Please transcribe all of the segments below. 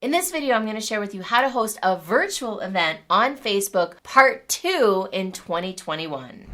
In this video, I'm going to share with you how to host a virtual event on Facebook, part 2 in 2021.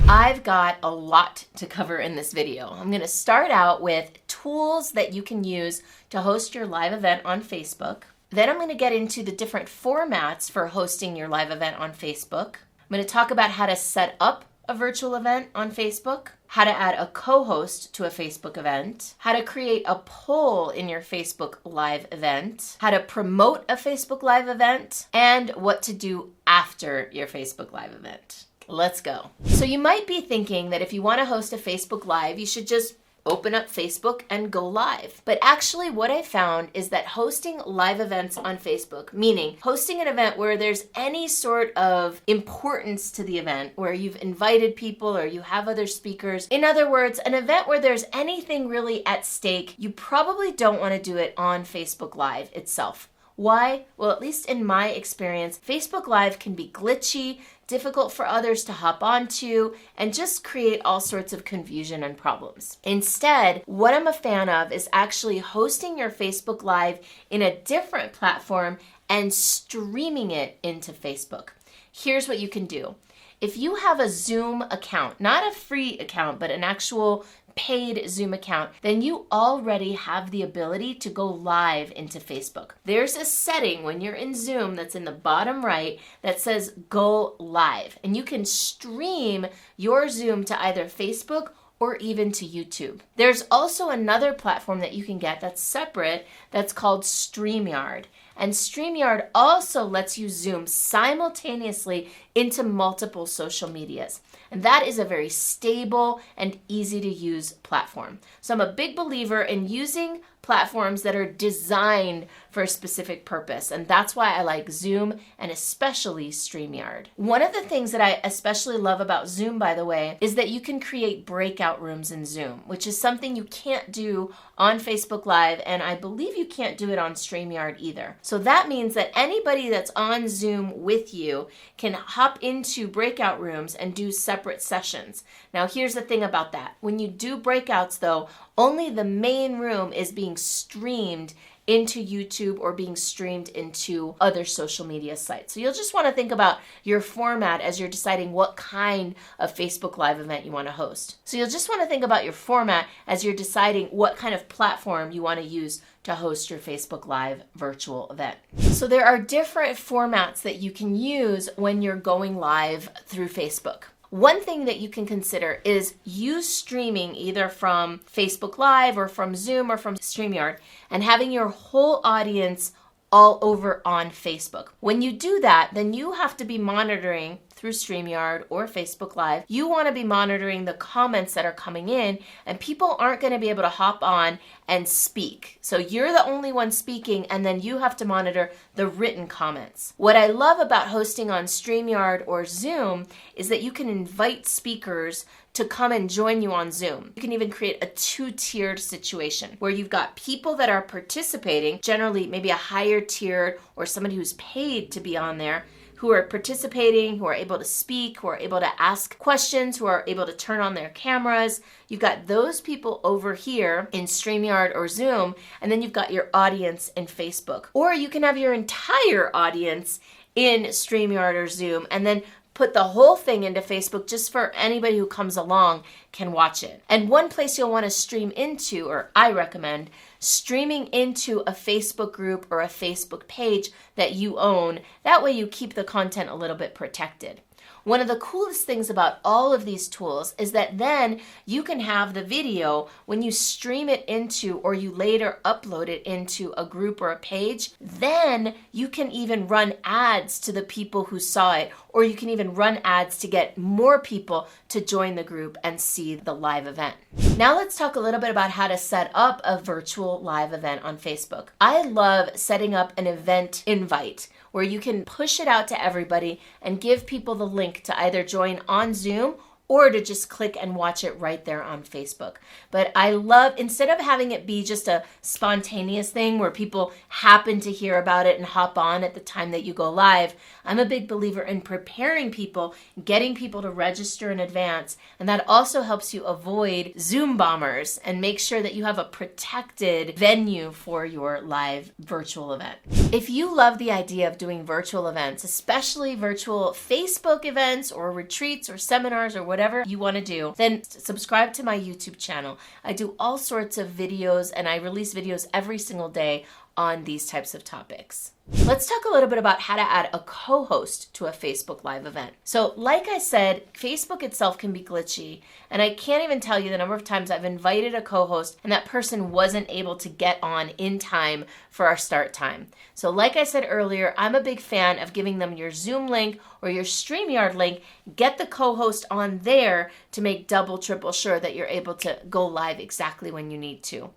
I've got a lot to cover in this video. I'm going to start out with tools that you can use to host your live event on Facebook. Then I'm going to get into the different formats for hosting your live event on Facebook. I'm going to talk about how to set up a virtual event on Facebook, how to add a co-host to a Facebook event, how to create a poll in your Facebook live event, how to promote a Facebook live event, and what to do after your Facebook live event. Let's go. So you might be thinking that if you want to host a Facebook Live, you should just open up Facebook and go live. But actually what I found is that hosting live events on Facebook, meaning hosting an event where there's any sort of importance to the event, where you've invited people or you have other speakers. In other words, an event where there's anything really at stake, you probably don't want to do it on Facebook Live itself. Why? Well, at least in my experience, Facebook Live can be glitchy, difficult for others to hop onto, and just create all sorts of confusion and problems. Instead, what I'm a fan of is actually hosting your Facebook Live in a different platform and streaming it into Facebook. Here's what you can do. If you have a Zoom account, not a free account, but an actual paid Zoom account, then you already have the ability to go live into Facebook. There's a setting when you're in Zoom that's in the bottom right that says go live, and you can stream your Zoom to either Facebook or even to YouTube. There's also another platform that you can get that's separate that's called StreamYard. And StreamYard also lets you Zoom simultaneously into multiple social medias. And that is a very stable and easy to use platform. So I'm a big believer in using platforms that are designed for a specific purpose. And that's why I like Zoom and especially StreamYard. One of the things that I especially love about Zoom, by the way, is that you can create breakout rooms in Zoom, which is something you can't do on Facebook Live. And I believe you can't do it on StreamYard either. So that means that anybody that's on Zoom with you can hop into breakout rooms and do separate sessions. Now, here's the thing about that. When you do breakouts, though, only the main room is being streamed into YouTube or being streamed into other social media sites. So you'll just want to think about your format as you're deciding what kind of Facebook Live event you want to host. So you'll just want to think about your format as you're deciding what kind of platform you want to use to host your Facebook Live virtual event. So there are different formats that you can use when you're going live through Facebook. One thing that you can consider is you streaming either from Facebook Live or from Zoom or from StreamYard and having your whole audience all over on Facebook. When you do that, then you have to be monitoring through StreamYard or Facebook Live. You want to be monitoring the comments that are coming in, and people aren't going to be able to hop on and speak. So you're the only one speaking, and then you have to monitor the written comments. What I love about hosting on StreamYard or Zoom is that you can invite speakers to come and join you on Zoom. You can even create a two-tiered situation where you've got people that are participating, generally maybe a higher tiered or somebody who's paid to be on there, who are participating, who are able to speak, who are able to ask questions, who are able to turn on their cameras. You've got those people over here in StreamYard or Zoom, and then you've got your audience in Facebook. Or you can have your entire audience in StreamYard or Zoom, and then put the whole thing into Facebook just for anybody who comes along can watch it. And one place you'll want to stream into, or I recommend, streaming into a Facebook group or a Facebook page that you own. That way you keep the content a little bit protected. One of the coolest things about all of these tools is that then you can have the video when you stream it into or you later upload it into a group or a page, then you can even run ads to the people who saw it, or you can even run ads to get more people to join the group and see the live event. Now let's talk a little bit about how to set up a virtual live event on Facebook. I love setting up an event invite where you can push it out to everybody and give people the link to either join on Zoom or to just click and watch it right there on Facebook. But I love, instead of having it be just a spontaneous thing where people happen to hear about it and hop on at the time that you go live, I'm a big believer in preparing people, getting people to register in advance, and that also helps you avoid Zoom bombers and make sure that you have a protected venue for your live virtual event. If you love the idea of doing virtual events, especially virtual Facebook events or retreats or seminars or whatever you want to do, then subscribe to my YouTube channel. I do all sorts of videos and I release videos every single day on these types of topics. Let's talk a little bit about how to add a co-host to a Facebook Live event. So like I said, Facebook itself can be glitchy, and I can't even tell you the number of times I've invited a co-host and that person wasn't able to get on in time for our start time. So like I said earlier, I'm a big fan of giving them your Zoom link or your StreamYard link, get the co-host on there to make double, triple sure that you're able to go live exactly when you need to.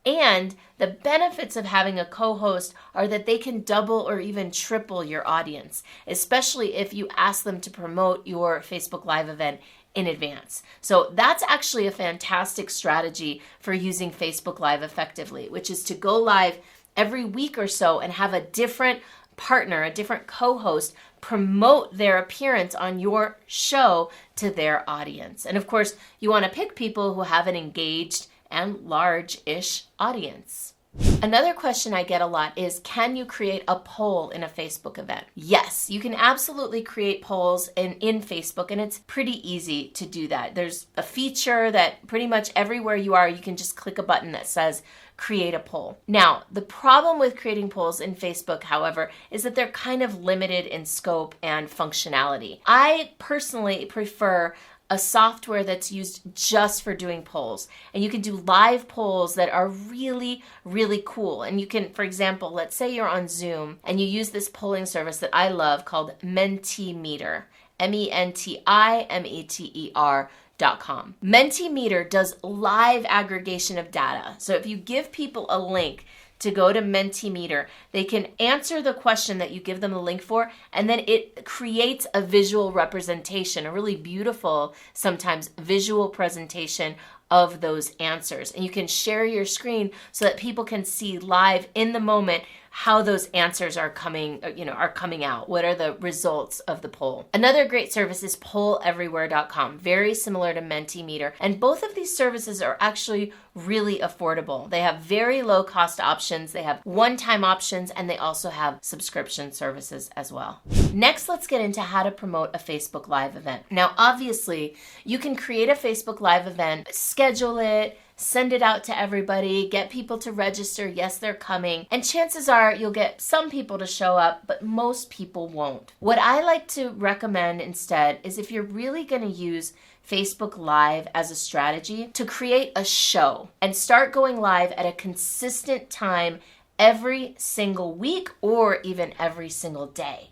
And the benefits of having a co-host are that they can double or even triple your audience, especially if you ask them to promote your Facebook Live event in advance. So that's actually a fantastic strategy for using Facebook Live effectively, which is to go live every week or so and have a different partner, a different co-host promote their appearance on your show to their audience. And of course, you want to pick people who have an engaged and large-ish audience. Another question I get a lot is, can you create a poll in a Facebook event? Yes, you can absolutely create polls in Facebook, and it's pretty easy to do that. There's a feature that pretty much everywhere you are, you can just click a button that says create a poll. Now, the problem with creating polls in Facebook, however, is that they're kind of limited in scope and functionality. I personally prefer a software that's used just for doing polls. And you can do live polls that are really, really cool. And you can, for example, let's say you're on Zoom and you use this polling service that I love called Mentimeter, Mentimeter.com. Mentimeter does live aggregation of data. So if you give people a link to go to Mentimeter, they can answer the question that you give them the link for, and then it creates a visual representation, a really beautiful, sometimes visual presentation of those answers. And you can share your screen so that people can see live in the moment how those answers are coming out. What are the results of the poll? Another great service is polleverywhere.com, very similar to Mentimeter. And both of these services are actually really affordable. They have very low cost options, they have one-time options, and they also have subscription services as well. Next, let's get into how to promote a Facebook Live event. Now, obviously, you can create a Facebook Live event, schedule it, send it out to everybody, get people to register, yes, they're coming, and chances are you'll get some people to show up, but most people won't. What I like to recommend instead is, if you're really going to use Facebook Live as a strategy, to create a show and start going live at a consistent time every single week or even every single day.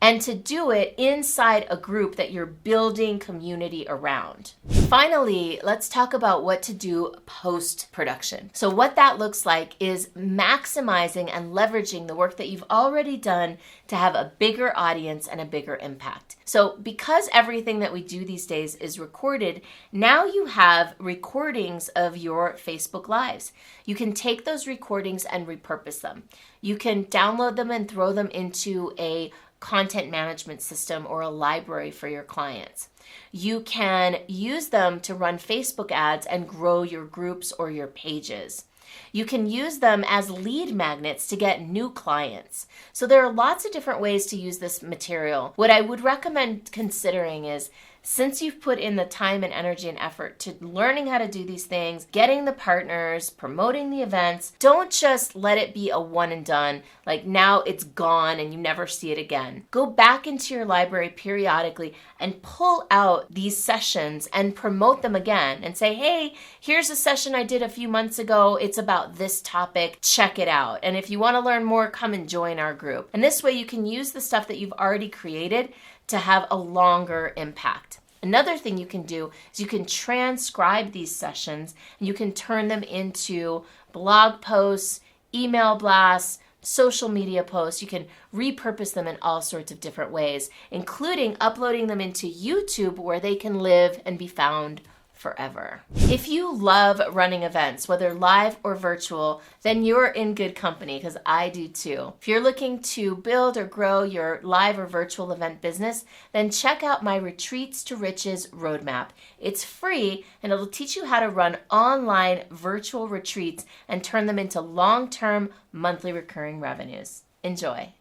And to do it inside a group that you're building community around. Finally, let's talk about what to do post-production. So what that looks like is maximizing and leveraging the work that you've already done to have a bigger audience and a bigger impact. So because everything that we do these days is recorded, now you have recordings of your Facebook Lives. You can take those recordings and repurpose them. You can download them and throw them into a content management system or a library for your clients. You can use them to run Facebook ads and grow your groups or your pages. You can use them as lead magnets to get new clients. So there are lots of different ways to use this material. What I would recommend considering is, since you've put in the time and energy and effort to learning how to do these things, getting the partners, promoting the events, don't just let it be a one and done, like now it's gone and you never see it again. Go back into your library periodically and pull out these sessions and promote them again and say, hey, here's a session I did a few months ago. It's about this topic. Check it out. And if you want to learn more, come and join our group. And this way you can use the stuff that you've already created to have a longer impact. Another thing you can do is you can transcribe these sessions and you can turn them into blog posts, email blasts, social media posts. You can repurpose them in all sorts of different ways, including uploading them into YouTube where they can live and be found forever. If you love running events, whether live or virtual, then you're in good company, because I do too. If you're looking to build or grow your live or virtual event business, then check out my Retreats to Riches roadmap. It's free and it'll teach you how to run online virtual retreats and turn them into long-term monthly recurring revenues. Enjoy.